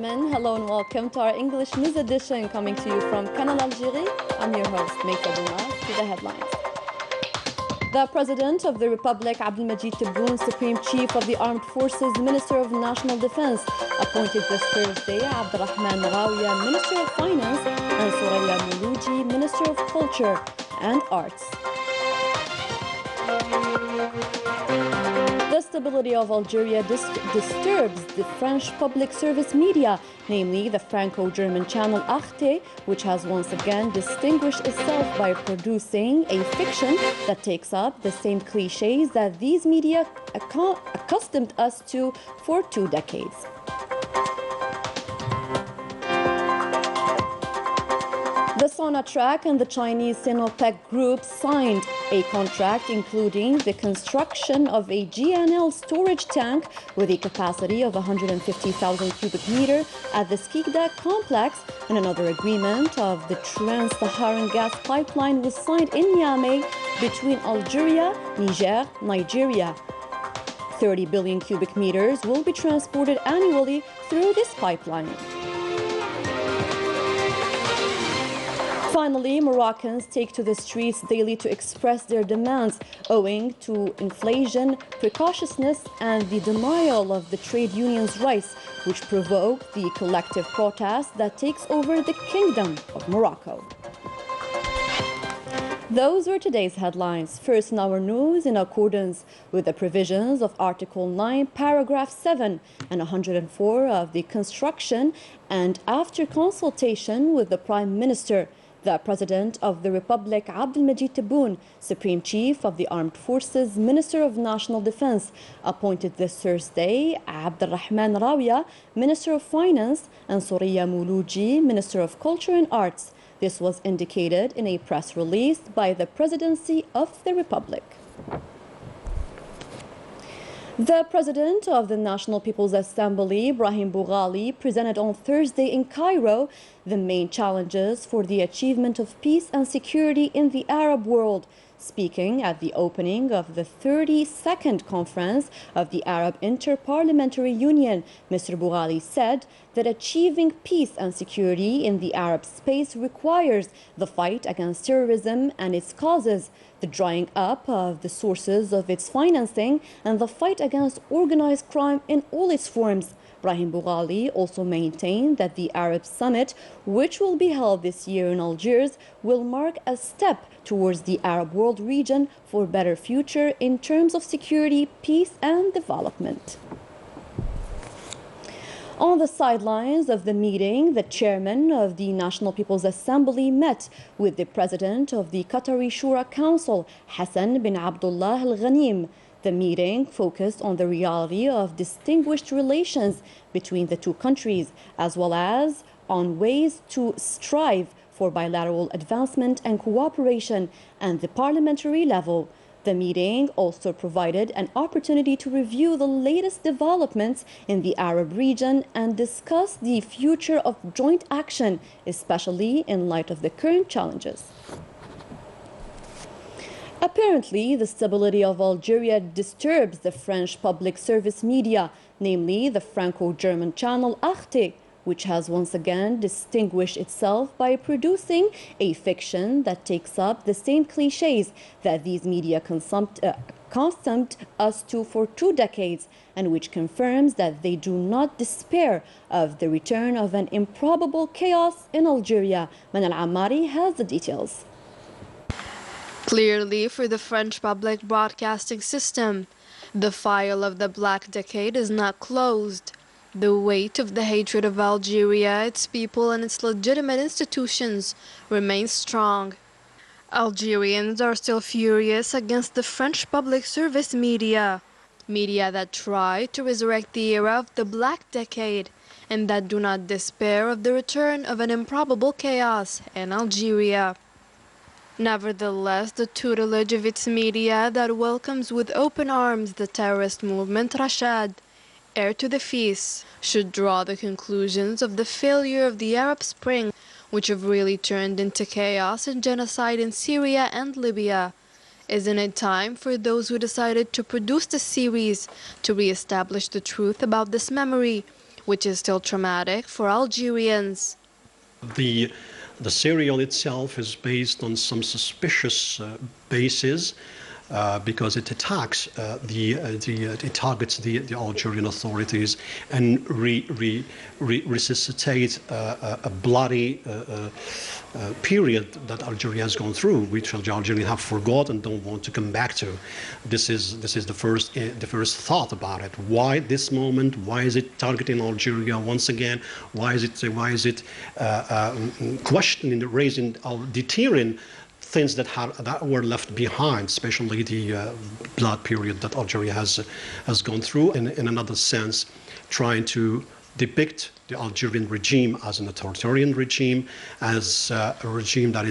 gentlemen, hello and welcome to our English news edition coming to you from Canal, Algérie. I'm your host, Meita Doumas, to the headlines. The President of the Republic, Abdelmajid Tebboune, Supreme Chief of the Armed Forces, Minister of National Defense, appointed this Thursday Abdulrahman Rawiya, Minister of Finance, and Soraya Moulouji, Minister of Culture and Arts. The stability of Algeria disturbs the French public service media, namely the Franco-German channel Arte, which has once again distinguished itself by producing a fiction that takes up the same cliches that these media accustomed us to for 2 decades. The Sonatrach and the Chinese Sinopec Group signed a contract including the construction of a GNL storage tank with a capacity of 150,000 cubic meter at the Skikda complex, and another agreement of the Trans-Saharan gas pipeline was signed in Niamey between Algeria, Nigeria. 30 billion cubic meters will be transported annually through this pipeline. Finally, Moroccans take to the streets daily to express their demands owing to inflation, precautiousness, and the denial of the trade unions' rights, which provoke the collective protest that takes over the Kingdom of Morocco. Those were today's headlines. First in our news, in accordance with the provisions of Article 9, Paragraph 7 and 104 of the Construction, and after consultation with the Prime Minister, the President of the Republic, Abdelmajid Tebboune, Supreme Chief of the Armed Forces, Minister of National Defense, appointed this Thursday Abdulrahman Rawiya, Minister of Finance, and Soraya Moulouji, Minister of Culture and Arts. This was indicated in a press release by the Presidency of the Republic. The President of the National People's Assembly, Brahim Boughali, presented on Thursday in Cairo the main challenges for the achievement of peace and security in the Arab world. Speaking at the opening of the 32nd Conference of the Arab Inter-Parliamentary Union, Mr. Boughali said that achieving peace and security in the Arab space requires the fight against terrorism and its causes, the drying up of the sources of its financing, and the fight against organized crime in all its forms. Brahim Boughali also maintained that the Arab Summit, which will be held this year in Algiers, will mark a step towards the Arab world region for a better future in terms of security, peace and development. On the sidelines of the meeting, the chairman of the National People's Assembly met with the president of the Qatari Shura Council, Hassan bin Abdullah Al Ghanim. The meeting focused on the reality of distinguished relations between the two countries, as well as on ways to strive for bilateral advancement and cooperation at the parliamentary level. The meeting also provided an opportunity to review the latest developments in the Arab region and discuss the future of joint action, especially in light of the current challenges. Apparently, the stability of Algeria disturbs the French public service media, namely the Franco-German channel Arte, which has once again distinguished itself by producing a fiction that takes up the same cliches that these media accustomed us to for 2 decades, and which confirms that they do not despair of the return of an improbable chaos in Algeria. Manal Ammari has the details. Clearly, for the French public broadcasting system, the file of the Black Decade is not closed. The weight of the hatred of Algeria, its people, and its legitimate institutions remains strong. Algerians are still furious against the French public service media that try to resurrect the era of the Black Decade and that do not despair of the return of an improbable chaos in Algeria. Nevertheless, the tutelage of its media that welcomes with open arms the terrorist movement Rashad, heir to the feast, should draw the conclusions of the failure of the Arab Spring, which have really turned into chaos and genocide in Syria and Libya. Isn't it time for those who decided to produce the series to re-establish the truth about this memory, which is still traumatic for Algerians. The serial itself is based on some suspicious bases because it attacks it targets the Algerian authorities and resuscitates a bloody period that Algeria has gone through, which Algerians have forgotten and don't want to come back to. This is the first thought about it. Why this moment? Why is it targeting Algeria once again? Why is it questioning, raising, or deterring things that were left behind, especially the blood period that Algeria has gone through, in another sense, trying to depict the Algerian regime as an authoritarian regime, as a regime that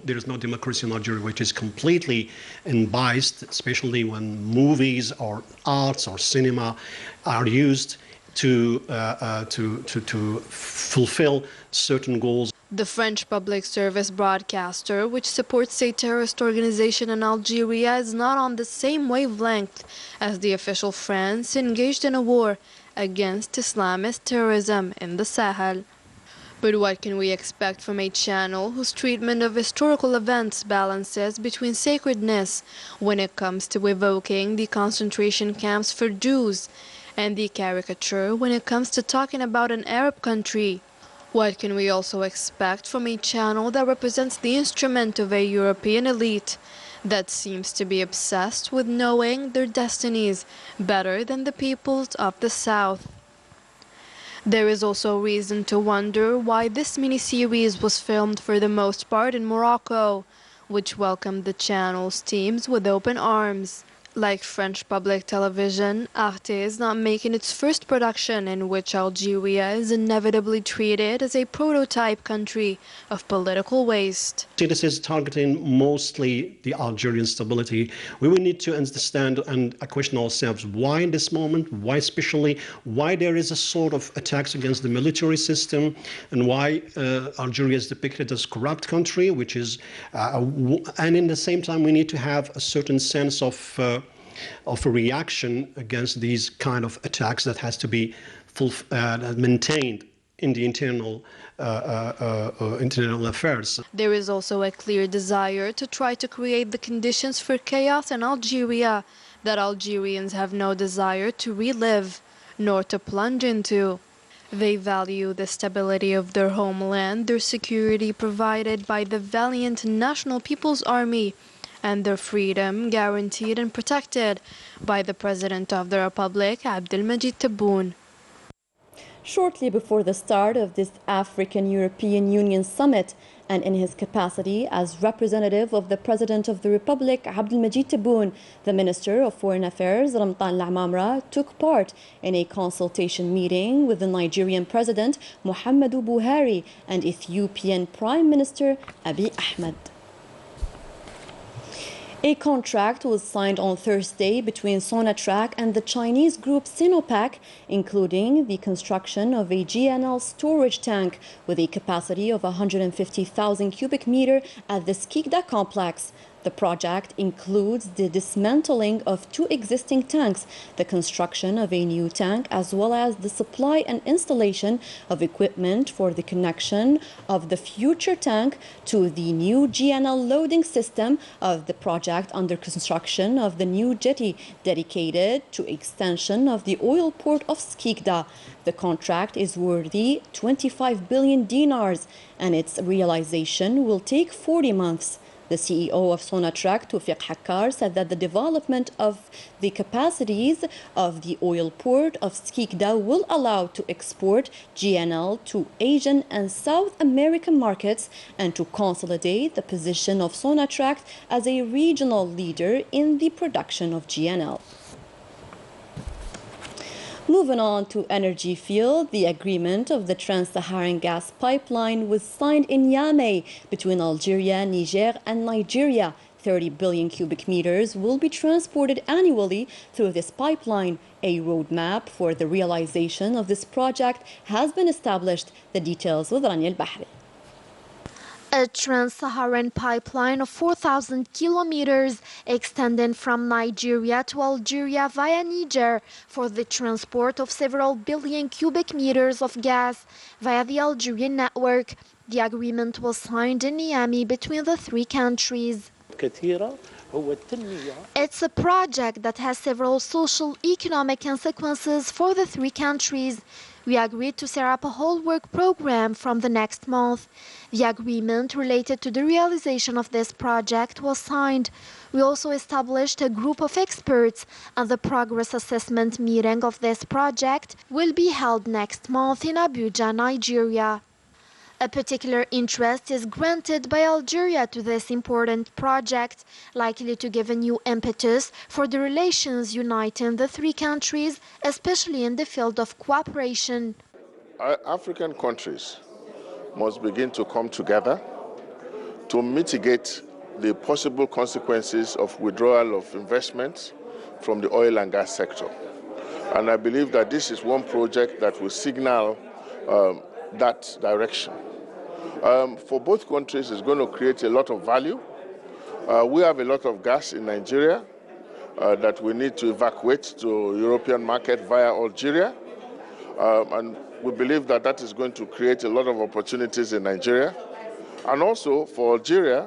there is no democracy in Algeria, which is completely unbiased, especially when movies or arts or cinema are used to fulfill certain goals. The French public service broadcaster, which supports a terrorist organization in Algeria, is not on the same wavelength as the official France engaged in a war against Islamist terrorism in the Sahel. But what can we expect from a channel whose treatment of historical events balances between sacredness when it comes to evoking the concentration camps for Jews and the caricature when it comes to talking about an Arab country? What can we also expect from a channel that represents the instrument of a European elite that seems to be obsessed with knowing their destinies better than the peoples of the South? There is also reason to wonder why this mini-series was filmed for the most part in Morocco, which welcomed the channel's teams with open arms. Like French public television, Arte is not making its first production in which Algeria is inevitably treated as a prototype country of political waste. This is targeting mostly the Algerian stability. We will need to understand and question ourselves why in this moment, why especially, why there is a sort of attacks against the military system, and why Algeria is depicted as a corrupt country, which is, and in the same time we need to have a certain sense of a reaction against these kind of attacks that has to be maintained in the internal affairs. There is also a clear desire to try to create the conditions for chaos in Algeria that Algerians have no desire to relive, nor to plunge into. They value the stability of their homeland, their security provided by the valiant National People's Army, and their freedom guaranteed and protected by the President of the Republic, Abdelmajid Tebboune. Shortly before the start of this African-European Union summit, and in his capacity as representative of the President of the Republic, Abdelmajid Tebboune, the Minister of Foreign Affairs, Ramtan Al-Amamra, took part in a consultation meeting with the Nigerian President, Muhammadu Buhari, and Ethiopian Prime Minister, Abiy Ahmed. A contract was signed on Thursday between Sonatrach and the Chinese group Sinopec, including the construction of a GNL storage tank with a capacity of 150,000 cubic meter at the Skikda complex. The project includes the dismantling of 2 existing tanks, the construction of a new tank, as well as the supply and installation of equipment for the connection of the future tank to the new GNL loading system of the project under construction of the new jetty dedicated to extension of the oil port of Skikda. The contract is worthy 25 billion dinars, and its realization will take 40 months. The CEO of Sonatrach, Toufiq Hakkar, said that the development of the capacities of the oil port of Skikda will allow to export GNL to Asian and South American markets and to consolidate the position of Sonatrach as a regional leader in the production of GNL. Moving on to energy field, the agreement of the Trans-Saharan gas pipeline was signed in Niamey between Algeria, Niger and Nigeria. 30 billion cubic meters will be transported annually through this pipeline. A roadmap for the realization of this project has been established. The details with Rania Al-Bahri. A trans-Saharan pipeline of 4,000 kilometers extending from Nigeria to Algeria via Niger for the transport of several billion cubic meters of gas via the Algerian network. The agreement was signed in Niamey between the three countries. It's a project that has several social economic consequences for the three countries. We agreed to set up a whole work program from the next month. The agreement related to the realization of this project was signed. We also established a group of experts, and the progress assessment meeting of this project will be held next month in Abuja, Nigeria. A particular interest is granted by Algeria to this important project, likely to give a new impetus for the relations uniting the three countries, especially in the field of cooperation. African countries must begin to come together to mitigate the possible consequences of withdrawal of investments from the oil and gas sector. And I believe that this is one project that will signal that direction. For both countries, it's going to create a lot of value. We have a lot of gas in Nigeria that we need to evacuate to European market via Algeria. And we believe that that is going to create a lot of opportunities in Nigeria. And also for Algeria.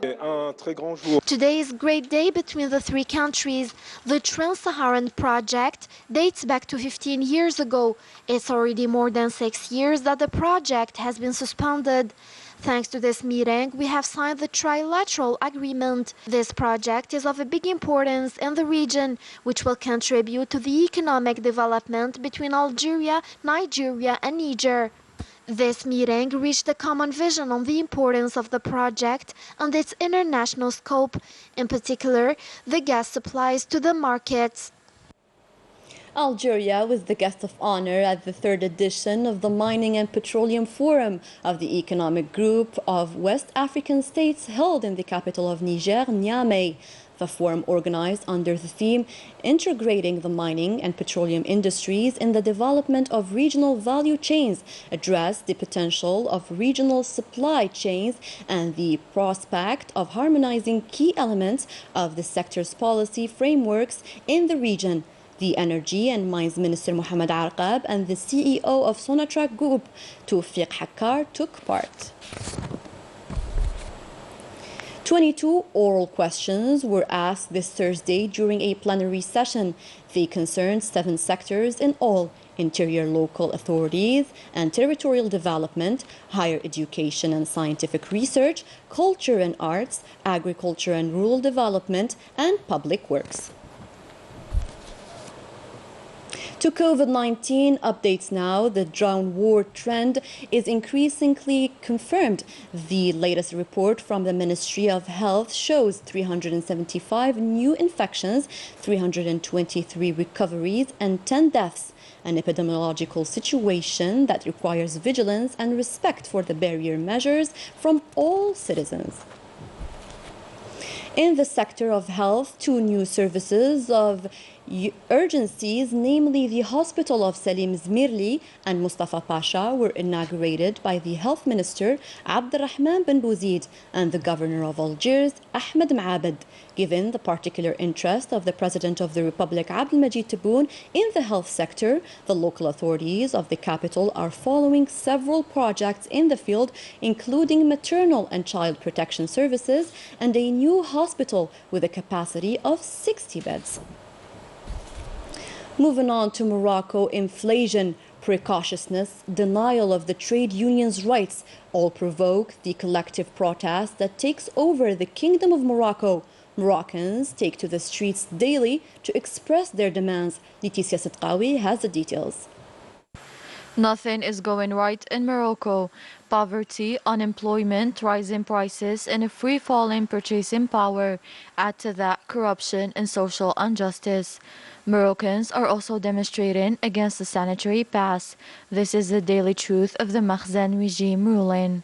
Today is a great day between the three countries. The Trans-Saharan project dates back to 15 years ago. It's already more than 6 years that the project has been suspended. Thanks to this meeting, we have signed the trilateral agreement. This project is of a big importance in the region, which will contribute to the economic development between Algeria, Nigeria, and Niger. This meeting reached a common vision on the importance of the project and its international scope, in particular, the gas supplies to the markets. Algeria was the guest of honor at the third edition of the Mining and Petroleum Forum of the Economic Group of West African States held in the capital of Niger, Niamey. The forum, organized under the theme Integrating the Mining and Petroleum Industries in the Development of Regional Value Chains, addressed the potential of regional supply chains and the prospect of harmonizing key elements of the sector's policy frameworks in the region. The Energy and Mines Minister Mohamed Arqab and the CEO of Sonatrach Group, Toufiq Hakkar, took part. 22 oral questions were asked this Thursday during a plenary session. They concerned 7 sectors in all: interior local authorities and territorial development, higher education and scientific research, culture and arts, agriculture and rural development, and public works. To COVID-19 updates now, the downward trend is increasingly confirmed. The latest report from the Ministry of Health shows 375 new infections, 323 recoveries, and 10 deaths. An epidemiological situation that requires vigilance and respect for the barrier measures from all citizens. In the sector of health, 2 new services of urgencies, namely the Hospital of Salim Zmirli and Mustafa Pasha, were inaugurated by the Health Minister Abdelrahman Ben Bouzid and the Governor of Algiers, Ahmed Maabed. Given the particular interest of the President of the Republic, Abdelmajid Tebboune, in the health sector, the local authorities of the capital are following several projects in the field, including maternal and child protection services and a new hospital with a capacity of 60 beds. Moving on to Morocco, inflation, precautiousness, denial of the trade unions' rights all provoke the collective protest that takes over the Kingdom of Morocco. Moroccans take to the streets daily to express their demands. Leticia Sidqawi has the details. Nothing is going right in Morocco. Poverty, unemployment, rising prices, and a free-falling purchasing power add to that corruption and social injustice. Moroccans are also demonstrating against the sanitary pass. This is the daily truth of the Makhzen regime ruling.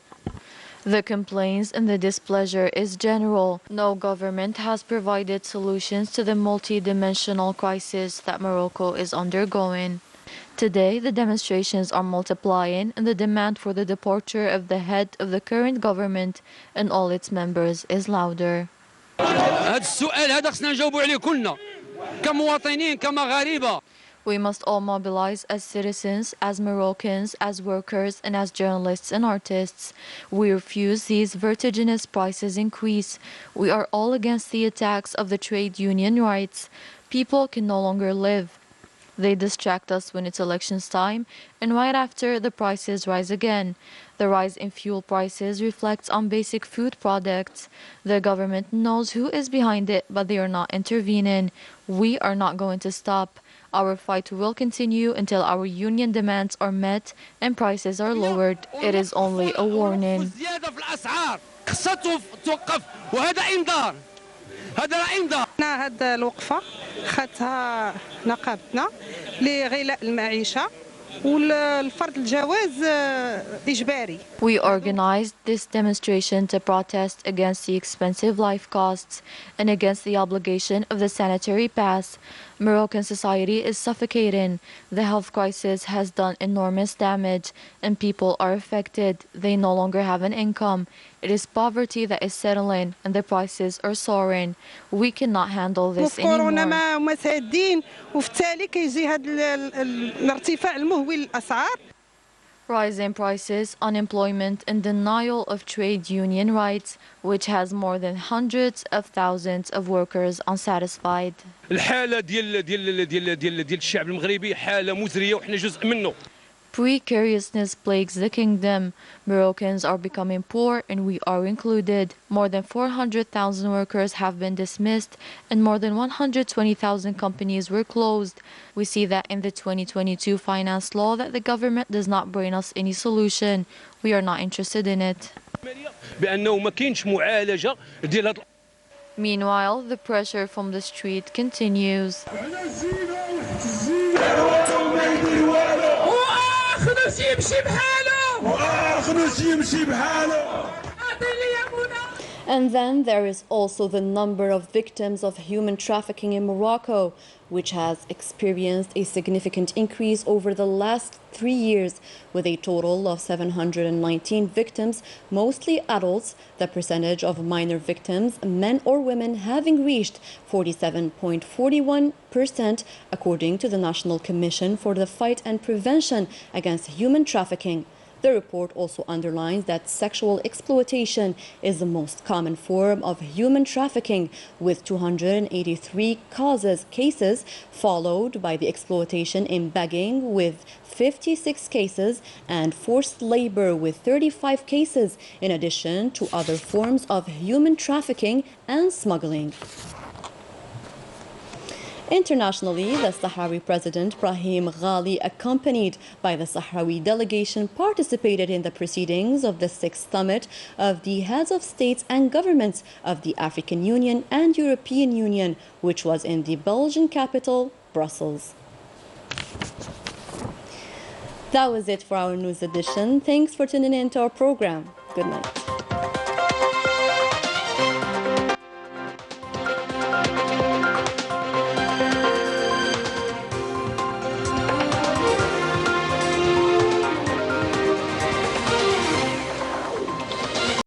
The complaints and the displeasure is general. No government has provided solutions to the multi-dimensional crisis that Morocco is undergoing. Today, the demonstrations are multiplying, and the demand for the departure of the head of the current government and all its members is louder. We must all mobilize as citizens, as Moroccans, as workers, and as journalists and artists. We refuse these vertiginous prices increase. We are all against the attacks of the trade union rights. People can no longer live. They distract us when it's elections time, and right after, the prices rise again. The rise in fuel prices reflects on basic food products. The government knows who is behind it, but they are not intervening. We are not going to stop. Our fight will continue until our union demands are met and prices are lowered. It is only a warning. هذا الوقفة خدتها نقابتنا لغلاء المعيشة والفرض الجواز إجباري. We organized this demonstration to protest against the expensive life costs and against the obligation of the sanitary pass. Moroccan society is suffocating. The health crisis has done enormous damage and people are affected. They no longer have an income. It is poverty that is settling and the prices are soaring. We cannot handle this anymore. كورونا ما سادين وفي التالي كيجي هذا الارتفاع المهول للأسعار. Rising prices, unemployment, and denial of trade union rights, which has more than hundreds of thousands of workers unsatisfied. الحالة ديال الشعب المغربي حالة مزرية وحنا جزء منه. Precariousness plagues the kingdom. Moroccans are becoming poor and we are included. More than 400,000 workers have been dismissed and more than 120,000 companies were closed. We see that in the 2022 finance law that the government does not bring us any solution. We are not interested in it. Meanwhile, the pressure from the street continues. And then there is also the number of victims of human trafficking in Morocco, which has experienced a significant increase over the last 3 years, with a total of 719 victims, mostly adults. The percentage of minor victims, men or women, having reached 47.41%, according to the National Commission for the Fight and Prevention Against Human Trafficking. The report also underlines that sexual exploitation is the most common form of human trafficking, with 283 cases, followed by the exploitation in begging with 56 cases and forced labor with 35 cases, in addition to other forms of human trafficking and smuggling. Internationally, the Sahrawi President Brahim Ghali, accompanied by the Sahrawi delegation, participated in the proceedings of the 6th summit of the heads of states and governments of the African Union and European Union, which was in the Belgian capital, Brussels. That was it for our news edition. Thanks for tuning in to our program. Good night.